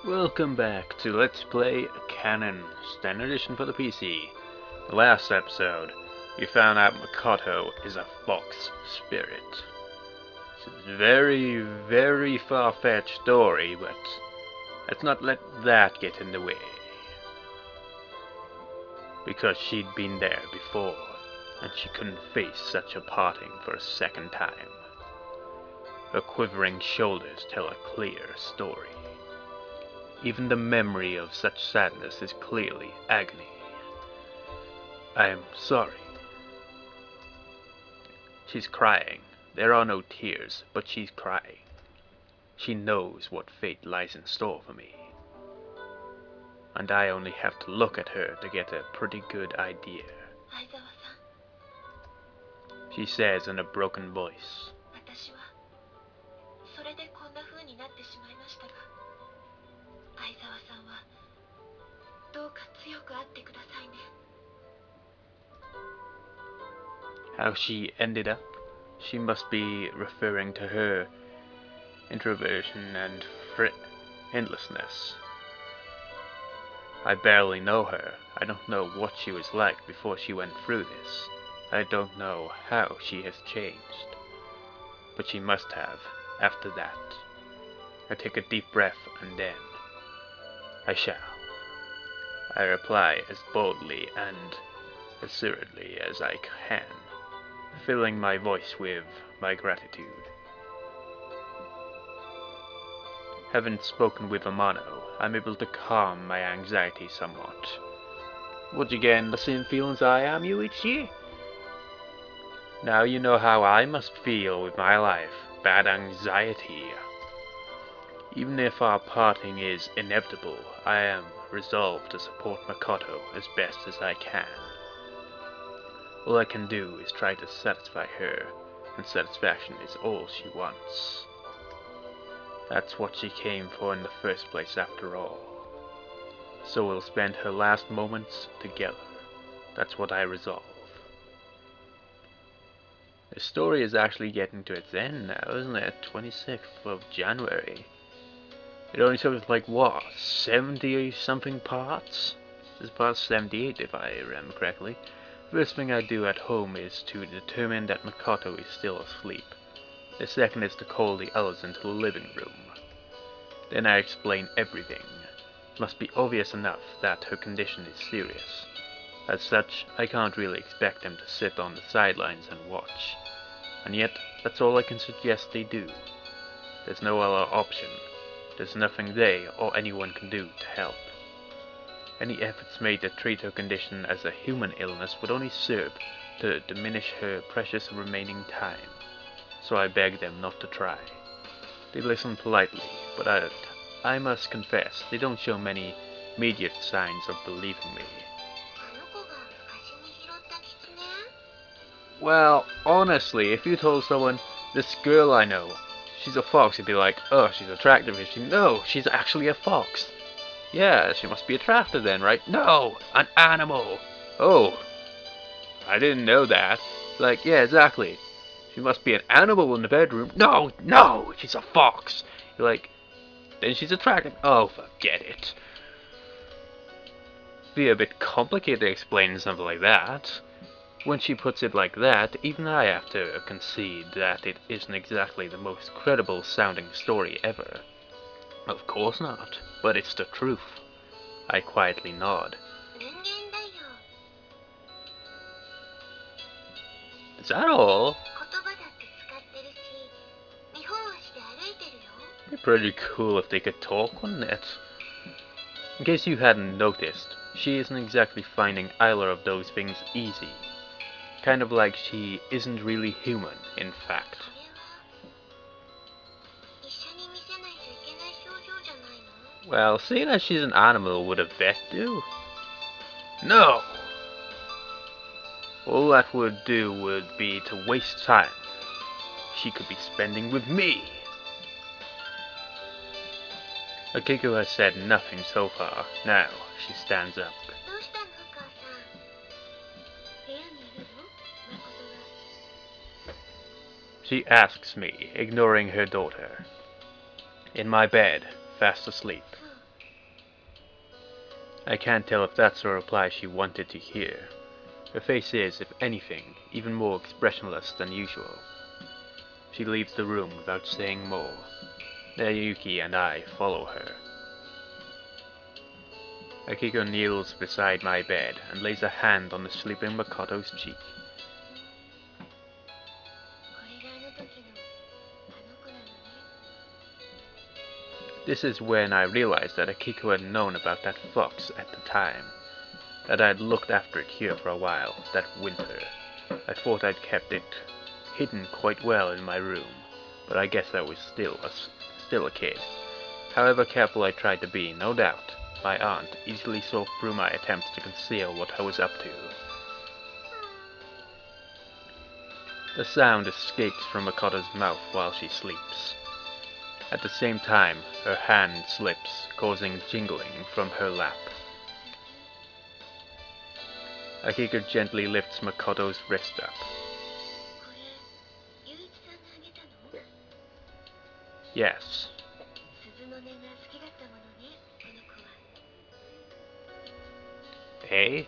Welcome back to Let's Play Kanon, Standard Edition for the PC. The last episode, we found out Makoto is a fox spirit. It's a very, very far-fetched story, but let's not let that get in the way. Because she'd been there before, and she couldn't face such a parting for a second time. Her quivering shoulders tell a clear story. Even the memory of such sadness is clearly agony. I am sorry. She's crying. There are no tears, but she's crying. She knows what fate lies in store for me. And I only have to look at her to get a pretty good idea. She says in a broken voice. How she ended up? She must be referring to her introversion and endlessness. I barely know her. I don't know what she was like before she went through this. I don't know how she has changed. But she must have, after that. I take a deep breath and then I shall. I reply as boldly and assuredly as I can, filling my voice with my gratitude. Having spoken with Amano, I'm able to calm my anxiety somewhat. Would you get the same feelings I am, Yuichi? Now you know how I must feel with my life. Bad anxiety. Even if our parting is inevitable, I am resolved to support Makoto as best as I can. All I can do is try to satisfy her, and satisfaction is all she wants. That's what she came for in the first place after all. So we'll spend her last moments together. That's what I resolve. The story is actually getting to its end now, isn't it? 26th of January. It only took like, what, 70 something parts? This is part 78 if I remember correctly. First thing I do at home is to determine that Makoto is still asleep. The second is to call the others into the living room. Then I explain everything. It must be obvious enough that her condition is serious. As such, I can't really expect them to sit on the sidelines and watch. And yet, that's all I can suggest they do. There's no other option. There's nothing they or anyone can do to help. Any efforts made to treat her condition as a human illness would only serve to diminish her precious remaining time. So I beg them not to try. They listen politely, but I must confess, they don't show many immediate signs of believing me. Well, honestly, if you told someone, this girl I know, she's a fox, you'd be like, oh, she's attractive, is she? No, she's actually a fox. Yeah, she must be attractive then, right? No, an animal. Oh, I didn't know that. Like, yeah, exactly. She must be an animal in the bedroom. No, no, she's a fox. You're like, then she's attractive. Oh, forget it. It'd be a bit complicated to explain something like that. When she puts it like that, even I have to concede that it isn't exactly the most credible sounding story ever. Of course not, but it's the truth. I quietly nod. Is that all? It'd be pretty cool if they could talk, wouldn't it? In case you hadn't noticed, she isn't exactly finding either of those things easy. Kind of like she isn't really human, in fact. Well, seeing as she's an animal, would a vet do? No! All that would do would be to waste time she could be spending with me. Akiko has said nothing so far. Now, she stands up. She asks me, ignoring her daughter. In my bed, fast asleep. I can't tell if that's the reply she wanted to hear. Her face is, if anything, even more expressionless than usual. She leaves the room without saying more. Nayuki and I follow her. Akiko kneels beside my bed and lays a hand on the sleeping Makoto's cheek. This is when I realized that Akiko had known about that fox at the time, that I had looked after it here for a while, that winter. I thought I'd kept it hidden quite well in my room, but I guess I was still a kid. However careful I tried to be, no doubt, my aunt easily saw through my attempts to conceal what I was up to. The sound escapes from Makoto's mouth while she sleeps. At the same time, her hand slips, causing jingling from her lap. Akiko gently lifts Makoto's wrist up. Yes. Eh?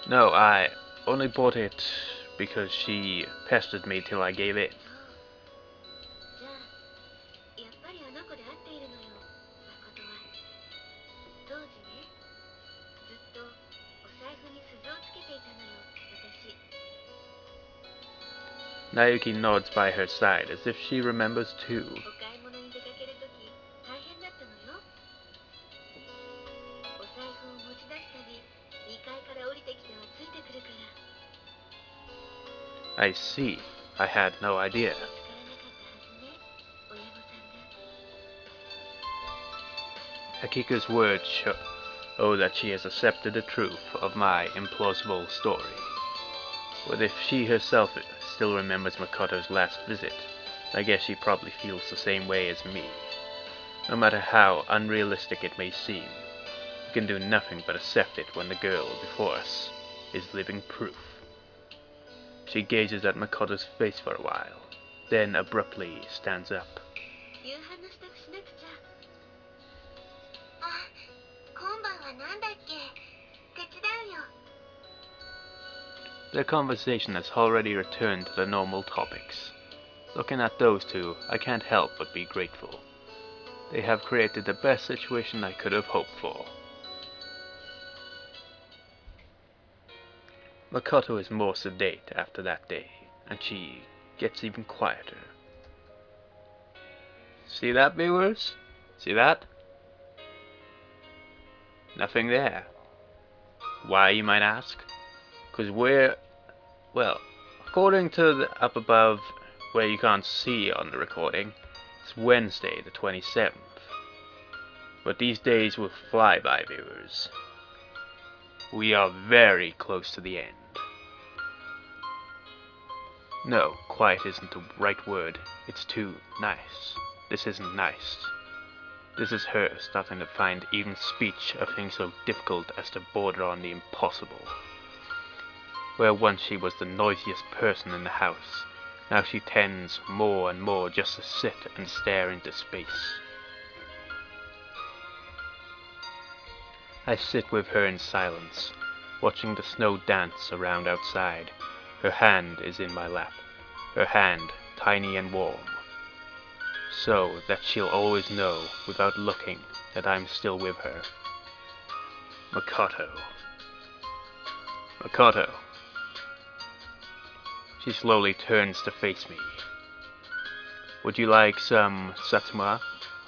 No, I only bought it because she pestered me till I gave in. Nayuki nods by her side as if she remembers too. I see. I had no idea. Akiko's words show that she has accepted the truth of my implausible story. But if she herself still remembers Makoto's last visit, I guess she probably feels the same way as me. No matter how unrealistic it may seem, we can do nothing but accept it when the girl before us is living proof. She gazes at Makoto's face for a while, then abruptly stands up. The conversation has already returned to the normal topics. Looking at those two, I can't help but be grateful. They have created the best situation I could have hoped for. Makoto is more sedate after that day, and she gets even quieter. See that, viewers? See that? Nothing there. Why, you might ask? Because well, according to the up above, where you can't see on the recording, it's Wednesday the 27th. But these days will fly by, viewers. We are very close to the end. No, quiet isn't the right word. It's too nice. This isn't nice. This is her starting to find even speech a thing so difficult as to border on the impossible. Where once she was the noisiest person in the house, now she tends more and more just to sit and stare into space. I sit with her in silence, watching the snow dance around outside. Her hand is in my lap, her hand tiny and warm, so that she'll always know, without looking, that I'm still with her. Makoto. Makoto. She slowly turns to face me. Would you like some satsuma,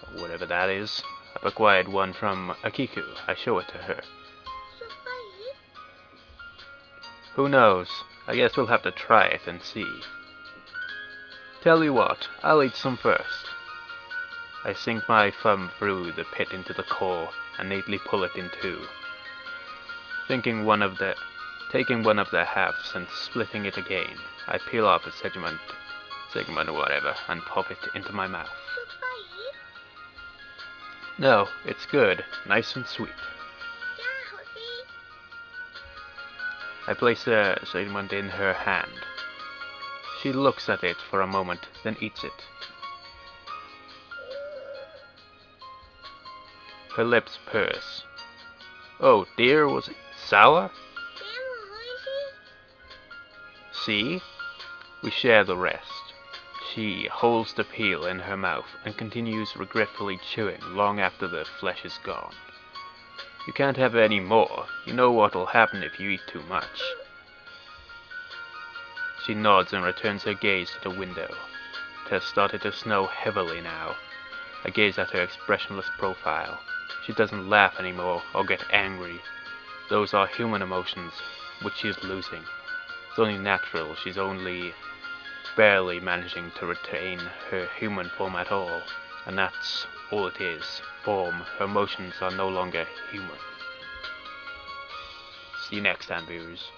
or whatever that is? I've acquired one from Akiku. I show it to her. Who knows? I guess we'll have to try it and see. Tell you what, I'll eat some first. I sink my thumb through the pit into the core and neatly pull it in two. Taking one of the halves and splitting it again, I peel off a segment or whatever, and pop it into my mouth. No, it's good, nice and sweet. I place the segment in her hand. She looks at it for a moment, then eats it. Her lips purse. Oh dear, was it sour? See? We share the rest. She holds the peel in her mouth and continues regretfully chewing long after the flesh is gone. You can't have any more. You know what'll happen if you eat too much. She nods and returns her gaze to the window. It has started to snow heavily now. I gaze at her expressionless profile. She doesn't laugh anymore or get angry. Those are human emotions, which she is losing. It's only natural. She's only barely managing to retain her human form at all. And that's all it is. Form. Her emotions are no longer human. See you next time, viewers.